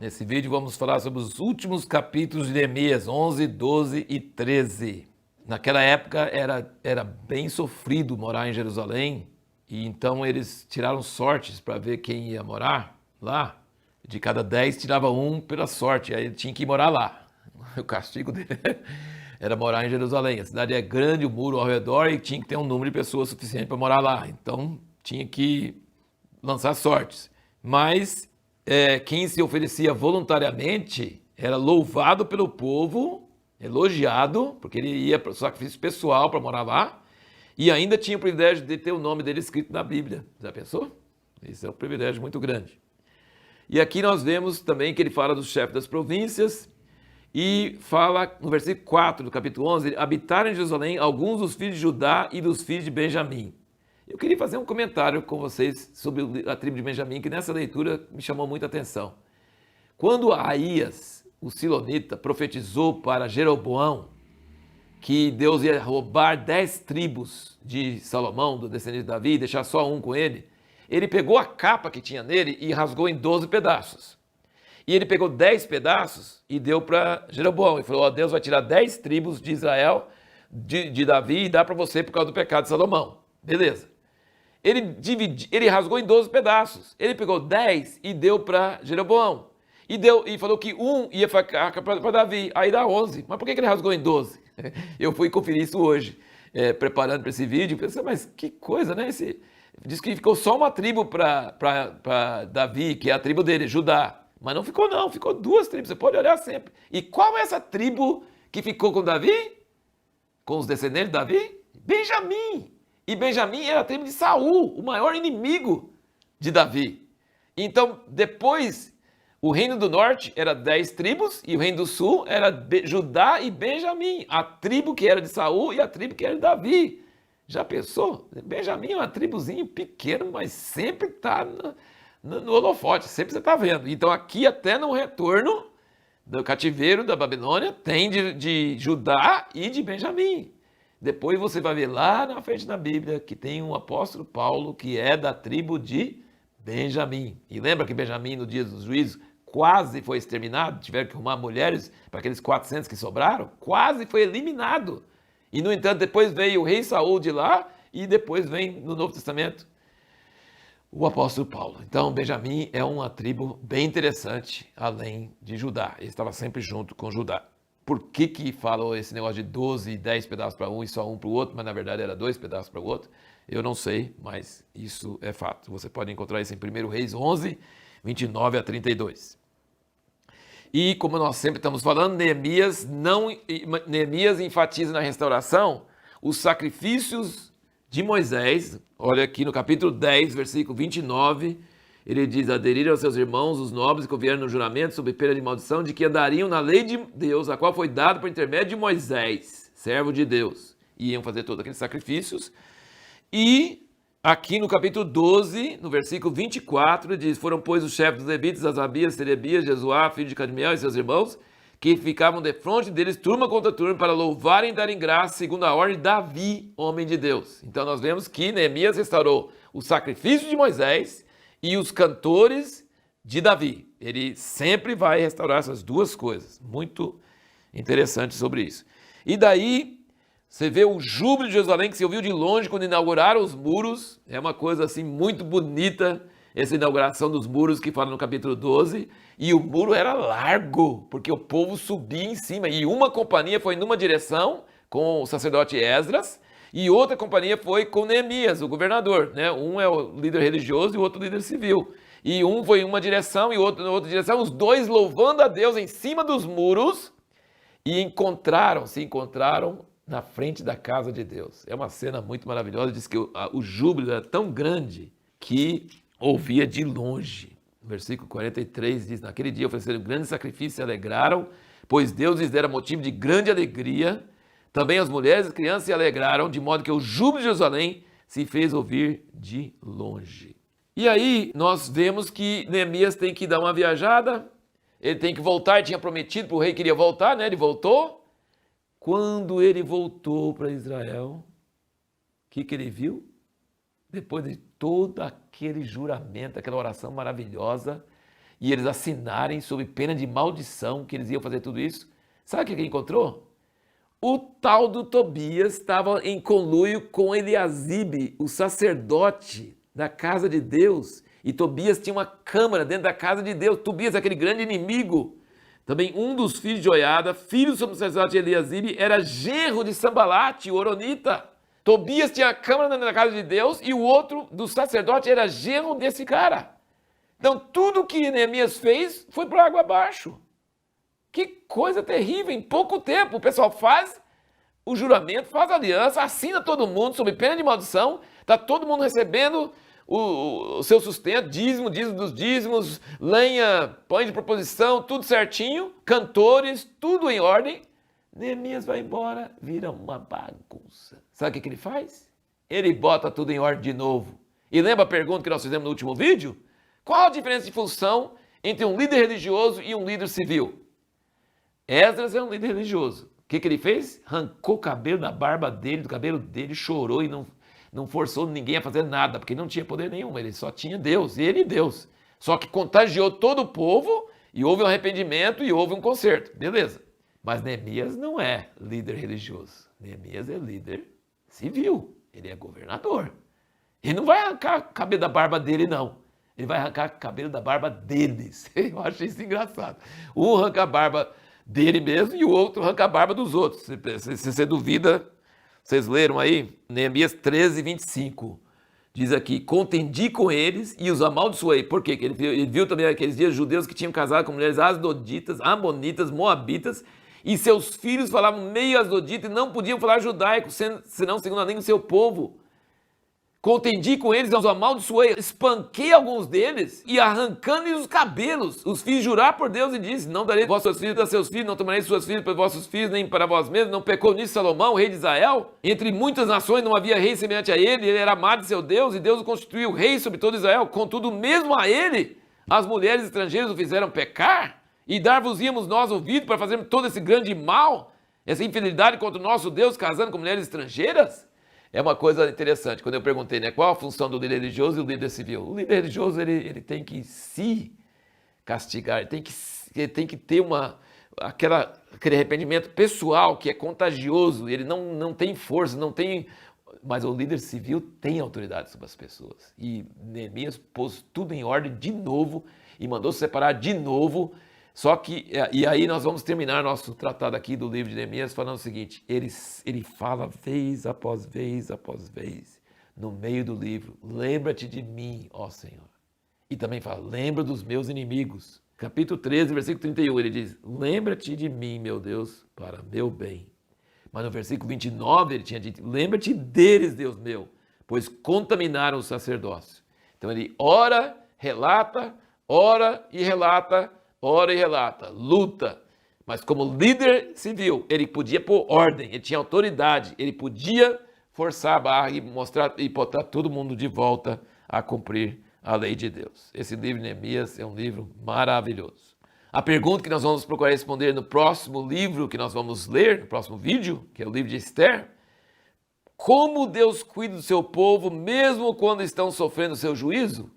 Nesse vídeo vamos falar sobre os últimos capítulos de Neemias, 11, 12 e 13. Naquela época era bem sofrido morar em Jerusalém, e então eles tiraram sortes para ver quem ia morar lá. De cada 10 tirava um pela sorte, aí ele tinha que ir morar lá. O castigo dele era morar em Jerusalém. A cidade é grande, o muro ao redor, e tinha que ter um número de pessoas suficiente para morar lá. Então tinha que lançar sortes. Mas quem se oferecia voluntariamente era louvado pelo povo, elogiado, porque ele ia para o sacrifício pessoal para morar lá, e ainda tinha o privilégio de ter o nome dele escrito na Bíblia. Já pensou? Isso é um privilégio muito grande. E aqui nós vemos também que ele fala dos chefes das províncias e fala no versículo 4 do capítulo 11, habitaram em Jerusalém alguns dos filhos de Judá e dos filhos de Benjamim. Eu queria fazer um comentário com vocês sobre a tribo de Benjamim, que nessa leitura me chamou muita atenção. Quando Aías, o silonita, profetizou para Jeroboão que Deus ia roubar 10 tribos de Salomão, do descendente de Davi, e deixar só um com ele, ele pegou a capa que tinha nele e rasgou em 12 pedaços. E ele pegou 10 pedaços e deu para Jeroboão. E falou, Deus vai tirar 10 tribos de Israel, de Davi, e dá para você por causa do pecado de Salomão. Beleza. Ele rasgou em 12 pedaços. Ele pegou 10 e deu para Jeroboão. E falou que um ia ficar para Davi. Aí dá 11. Mas por que ele rasgou em 12? Eu fui conferir isso hoje, preparando para esse vídeo. Pensei, mas que coisa, né? Diz que ficou só uma tribo para Davi, que é a tribo dele, Judá. Mas não ficou não, ficou 2 tribos, você pode olhar sempre. E qual é essa tribo que ficou com Davi? Com os descendentes de Davi? Benjamim. E Benjamim era a tribo de Saul, o maior inimigo de Davi. Então, depois, o reino do norte era 10 tribos e o reino do sul era Judá e Benjamim. A tribo que era de Saul e a tribo que era de Davi. Já pensou? Benjamim é uma tribuzinha pequena, mas sempre está no holofote, sempre você está vendo. Então aqui até no retorno do cativeiro da Babilônia tem de Judá e de Benjamim. Depois você vai ver lá na frente da Bíblia que tem um apóstolo Paulo que é da tribo de Benjamim. E lembra que Benjamim no dia dos juízos quase foi exterminado? Tiveram que arrumar mulheres para aqueles 400 que sobraram? Quase foi eliminado. E no entanto depois veio o rei Saul de lá e depois vem no Novo Testamento o apóstolo Paulo. Então, Benjamim é uma tribo bem interessante, além de Judá. Ele estava sempre junto com Judá. Por que falou esse negócio de 12 e 10 pedaços para um e só um para o outro, mas na verdade era 2 pedaços para o outro? Eu não sei, mas isso é fato. Você pode encontrar isso em 1 Reis 11, 29 a 32. E como nós sempre estamos falando, Neemias enfatiza na restauração os sacrifícios de Moisés. Olha aqui no capítulo 10, versículo 29, ele diz, aderiram aos seus irmãos, os nobres, que convieram no juramento, sob pena de maldição, de que andariam na lei de Deus, a qual foi dada por intermédio de Moisés, servo de Deus. E iam fazer todos aqueles sacrifícios. E aqui no capítulo 12, no versículo 24, diz, foram, pois, os chefes dos levitas, Asabias, Serebias, Jesuá, filho de Cadmiel e seus irmãos, que ficavam defronte deles, turma contra turma, para louvarem e darem graça, segundo a ordem de Davi, homem de Deus. Então nós vemos que Neemias restaurou o sacrifício de Moisés e os cantores de Davi. Ele sempre vai restaurar essas duas coisas. Muito interessante sobre isso. E daí, você vê o júbilo de Jerusalém, que se ouviu de longe quando inauguraram os muros. É uma coisa assim muito bonita, essa inauguração dos muros que fala no capítulo 12. E o muro era largo, porque o povo subia em cima. E uma companhia foi numa direção, com o sacerdote Esdras, e outra companhia foi com Neemias, o governador, né? Um é o líder religioso e o outro o líder civil. E um foi em uma direção e o outro na outra direção, os dois louvando a Deus em cima dos muros, e se encontraram na frente da casa de Deus. É uma cena muito maravilhosa, diz que o júbilo era tão grande que ouvia de longe. O versículo 43 diz, naquele dia ofereceram grande sacrifício e se alegraram, pois Deus lhes dera motivo de grande alegria. Também as mulheres e as crianças se alegraram, de modo que o júbilo de Jerusalém se fez ouvir de longe. E aí nós vemos que Neemias tem que dar uma viajada, ele tem que voltar, ele tinha prometido para o rei que iria voltar, né? Ele voltou. Quando ele voltou para Israel, o que ele viu? Depois de todo aquele juramento, aquela oração maravilhosa, e eles assinarem sob pena de maldição que eles iam fazer tudo isso, sabe o que ele encontrou? O tal do Tobias estava em conluio com Eliasibe, o sacerdote da casa de Deus. E Tobias tinha uma câmara dentro da casa de Deus. Tobias, aquele grande inimigo. Também um dos filhos de Joiada, filho do sacerdote Eliasibe, era genro de Sambalate, o Horonita. Tobias tinha a câmara dentro da casa de Deus e o outro do sacerdote era genro desse cara. Então tudo que Neemias fez foi por água abaixo. Que coisa terrível, em pouco tempo o pessoal faz o juramento, faz a aliança, assina todo mundo sob pena de maldição, está todo mundo recebendo o seu sustento, dízimo dos dízimos, lenha, pães de proposição, tudo certinho, cantores, tudo em ordem. Neemias vai embora, vira uma bagunça. Sabe o que ele faz? Ele bota tudo em ordem de novo. E lembra a pergunta que nós fizemos no último vídeo? Qual a diferença de função entre um líder religioso e um líder civil? Esdras é um líder religioso. O que ele fez? Arrancou o cabelo da barba dele, do cabelo dele, chorou e não forçou ninguém a fazer nada, porque não tinha poder nenhum, ele só tinha Deus, ele e Deus. Só que contagiou todo o povo e houve um arrependimento e houve um conserto, beleza. Mas Neemias não é líder religioso, Neemias é líder civil, ele é governador. Ele não vai arrancar o cabelo da barba dele, não. Ele vai arrancar o cabelo da barba deles. Eu achei isso engraçado. Um arranca a barba dele mesmo e o outro arranca a barba dos outros. Se você duvida, vocês leram aí? Neemias 13, 25. Diz aqui, contendi com eles e os amaldiçoei. Por quê? Porque ele viu também aqueles dias judeus que tinham casado com mulheres asdoditas, amonitas, moabitas, e seus filhos falavam meio asdodita e não podiam falar judaico, senão segundo a língua do seu povo. Contendi com eles, os amaldiçoei, espanquei alguns deles e arrancando-lhes os cabelos. Os fiz jurar por Deus e disse, não darei vossos filhos a seus filhos, não tomarei suas filhas para vossos filhos, nem para vós mesmos. Não pecou nisso Salomão, rei de Israel? Entre muitas nações não havia rei semelhante a ele, ele era amado de seu Deus e Deus o constituiu rei sobre todo Israel. Contudo, mesmo a ele, as mulheres estrangeiras o fizeram pecar e dar-vos-íamos nós ouvido para fazermos todo esse grande mal, essa infidelidade contra o nosso Deus, casando com mulheres estrangeiras? É uma coisa interessante, quando eu perguntei, né, qual a função do líder religioso e do líder civil? O líder religioso ele tem que se castigar, ele tem que ter aquele arrependimento pessoal que é contagioso, ele não tem força, mas o líder civil tem autoridade sobre as pessoas. E Neemias pôs tudo em ordem de novo e mandou se separar de novo. Só que, e aí nós vamos terminar nosso tratado aqui do livro de Neemias falando o seguinte, ele fala vez após vez, no meio do livro, lembra-te de mim, ó Senhor. E também fala, lembra dos meus inimigos. Capítulo 13, versículo 31, ele diz, lembra-te de mim, meu Deus, para meu bem. Mas no versículo 29 ele tinha dito, lembra-te deles, Deus meu, pois contaminaram o sacerdócio. Então ele ora e relata, luta, mas como líder civil, ele podia pôr ordem, ele tinha autoridade, ele podia forçar a barra e mostrar e botar todo mundo de volta a cumprir a lei de Deus. Esse livro de Neemias é um livro maravilhoso. A pergunta que nós vamos procurar responder no próximo livro que nós vamos ler, no próximo vídeo, que é o livro de Esther, como Deus cuida do seu povo mesmo quando estão sofrendo o seu juízo?